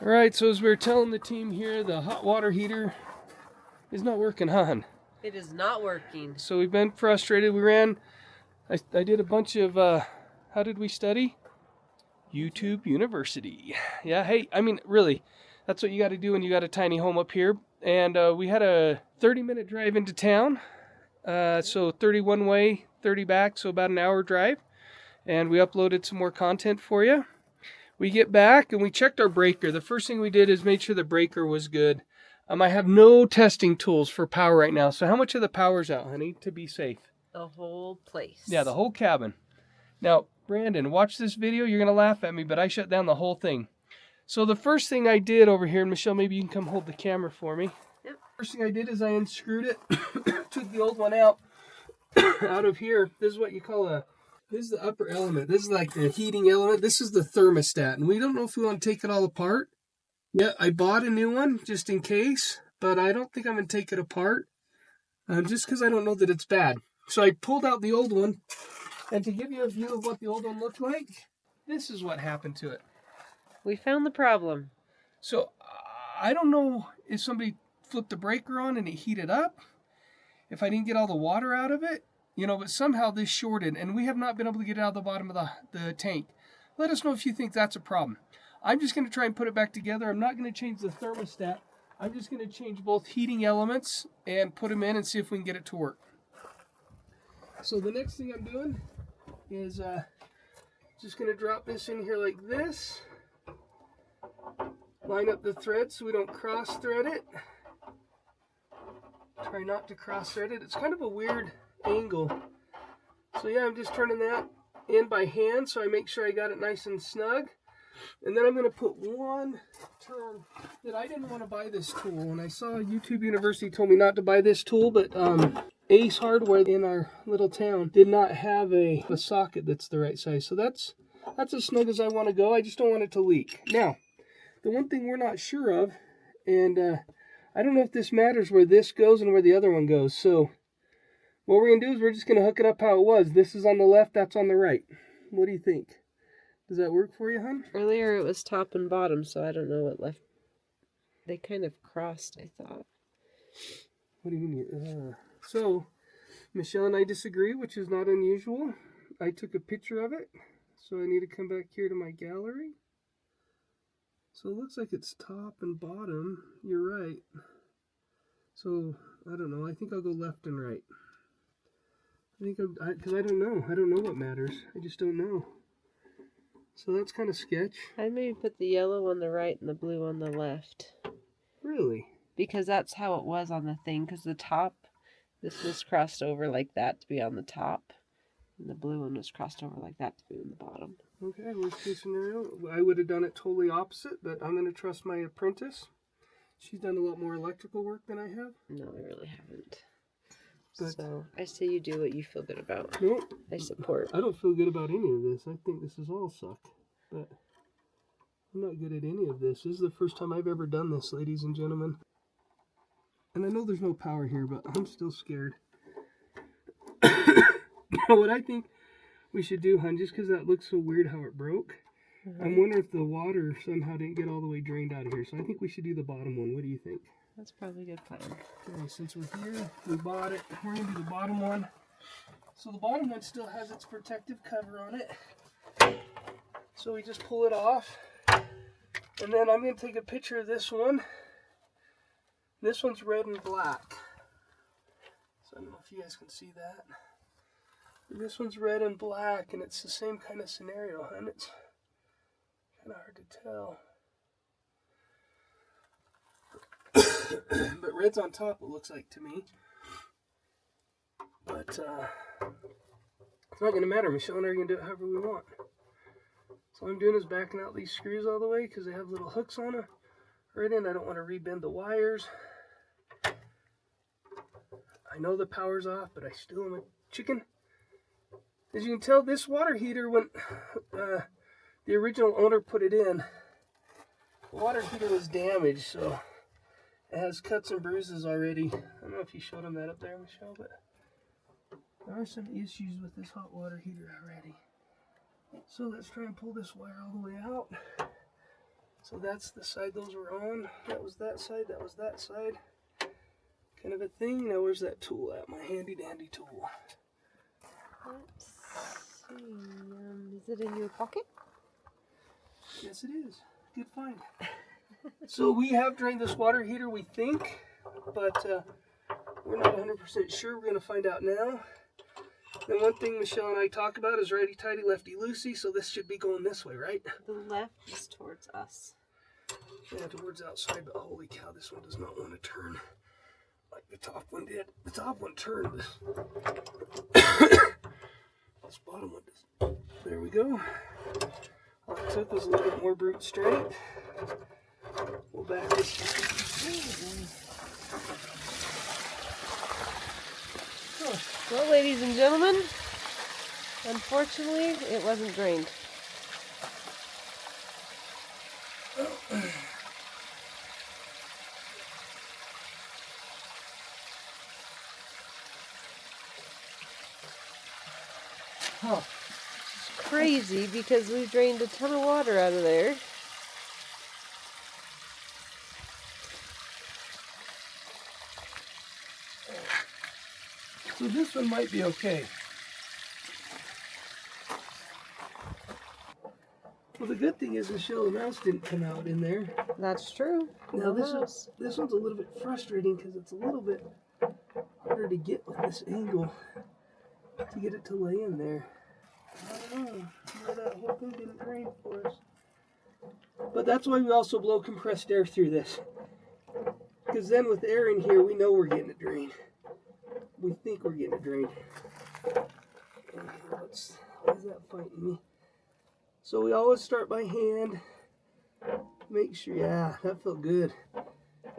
Alright, so as we were telling the team here, the hot water heater is not working, huh? It is not working. So we've been frustrated. We ran, I did a bunch of, how did we study? YouTube University. Yeah, hey, I mean, really, that's what you got to do when you got a tiny home up here. And we had a 30-minute drive into town. So 31 way, 30 back, so about an hour drive. And we uploaded some more content for you. We get back and we checked our breaker. The first thing we did is made sure the breaker was good. I have no testing tools for power right now. So how much of the power's out, honey, to be safe? The whole place. Yeah, the whole cabin. Now, Brandon, watch this video. You're going to laugh at me, but I shut down the whole thing. So the first thing I did over here, and Michelle, maybe you can come hold the camera for me. Yep. First thing I did is I unscrewed it, took the old one out of here. This is what you call this is the upper element. This is like the heating element. This is the thermostat. And we don't know if we want to take it all apart. Yeah, I bought a new one just in case, but I don't think I'm going to take it apart just because I don't know that it's bad. So I pulled out the old one, and to give you a view of what the old one looked like, this is what happened to it. We found the problem. So I don't know if somebody flipped the breaker on and it heated up, if I didn't get all the water out of it, but somehow this shorted, and we have not been able to get it out of the bottom of the tank. Let us know if you think that's a problem. I'm just going to try and put it back together. I'm not going to change the thermostat. I'm just going to change both heating elements and put them in and see if we can get it to work. So the next thing I'm doing is just going to drop this in here like this. Line up the thread so we don't cross thread it. Try not to cross thread it. It's kind of a weird angle. So yeah, I'm just turning that in by hand so I make sure I got it nice and snug. And then I'm going to put one turn that I didn't want to buy this tool. And I saw YouTube University told me not to buy this tool, but Ace Hardware in our little town did not have a socket that's the right size. So that's as snug as I want to go. I just don't want it to leak. Now, the one thing we're not sure of, and I don't know if this matters where this goes and where the other one goes. So what we're going to do is we're just going to hook it up how it was. This is on the left, that's on the right. What do you think? Does that work for you, hon? Earlier it was top and bottom, so I don't know what left. They kind of crossed, I thought. What do you mean? So, Michelle and I disagree, which is not unusual. I took a picture of it, so I need to come back here to my gallery. So it looks like it's top and bottom. You're right. So, I don't know. I think I'll go left and right. Because I don't know. I don't know what matters. I just don't know. So that's kind of sketch. I'd maybe put the yellow on the right and the blue on the left. Really? Because that's how it was on the thing. Because the top, this was crossed over like that to be on the top. And the blue one was crossed over like that to be on the bottom. Okay, worst case scenario. I would have done it totally opposite, but I'm going to trust my apprentice. She's done a lot more electrical work than I have. No, I really haven't. But so I say you do what you feel good about. No, I support. I don't feel good about any of this. I think this is all suck. But I'm not good at any of this. This is the first time I've ever done this, ladies and gentlemen. And I know there's no power here, but I'm still scared. What I think we should do, hon, just because that looks so weird how it broke, I'm wondering if the water somehow didn't get all the way drained out of here. So I think we should do the bottom one. What do you think? That's probably a good plan. Okay, since we're here, we bought it. We're going to do the bottom one. So the bottom one still has its protective cover on it. So we just pull it off. And then I'm going to take a picture of this one. This one's red and black. So I don't know if you guys can see that. This one's red and black, and it's the same kind of scenario, and it's kind of hard to tell. But red's on top, it looks like to me. But it's not going to matter. Michelle and I are going to do it however we want. So all I'm doing is backing out these screws all the way because they have little hooks on them. Right in, I don't want to rebend the wires. I know the power's off, but I still am a chicken. As you can tell, this water heater, when the original owner put it in, the water heater was damaged, so it has cuts and bruises already. I don't know if you showed them that up there, Michelle, but there are some issues with this hot water heater already. So let's try and pull this wire all the way out. So that's the side those were on. That was that side, that was that side. Kind of a thing. Now where's that tool at? My handy dandy tool. Let's see. Is it in your pocket? Yes, it is. Good find. So we have drained this water heater, we think, but we're not 100% sure. We're going to find out now. And one thing Michelle and I talk about is righty-tighty, lefty-loosey, so this should be going this way, right? The left is towards us. Yeah, towards outside, but holy cow, this one does not want to turn like the top one did. The top one turned. This bottom one does. There we go. All it took was a little bit more brute strength. We'll back this. Well, ladies and gentlemen, unfortunately, it wasn't drained. Huh. It's crazy because we drained a ton of water out of there. So this one might be okay. Well, the good thing is Michelle, the mouse didn't come out in there. That's true. Now No this mouse. one's a little bit frustrating because it's a little bit harder to get with this angle to get it to lay in there. I don't know why that whole thing didn't drain for us. But that's why we also blow compressed air through this. Because then with air in here, we know we're getting it drained. We think we're getting it drained. Why is that fighting me? So we always start by hand. Make sure, yeah, that felt good.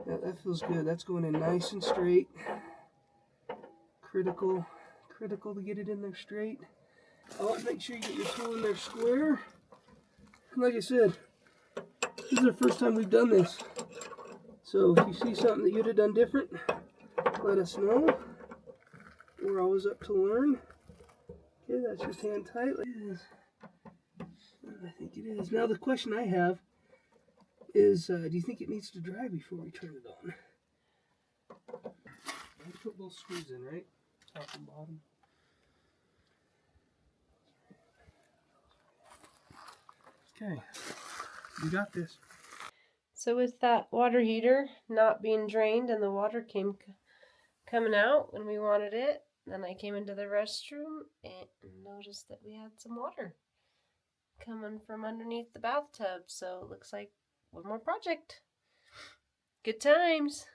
That feels good. That's going in nice and straight. Critical to get it in there straight. Always make sure you get your tool in there square. And like I said, this is the first time we've done this. So if you see something that you'd have done different, let us know. We're always up to learn. Okay, that's just hand tight. I think it is. Now the question I have is, do you think it needs to dry before we turn it on? I put both screws in, right? Top and bottom. Okay, you got this. So with that water heater not being drained and the water coming out when we wanted it, then I came into the restroom and noticed that we had some water coming from underneath the bathtub. So it looks like one more project. Good times.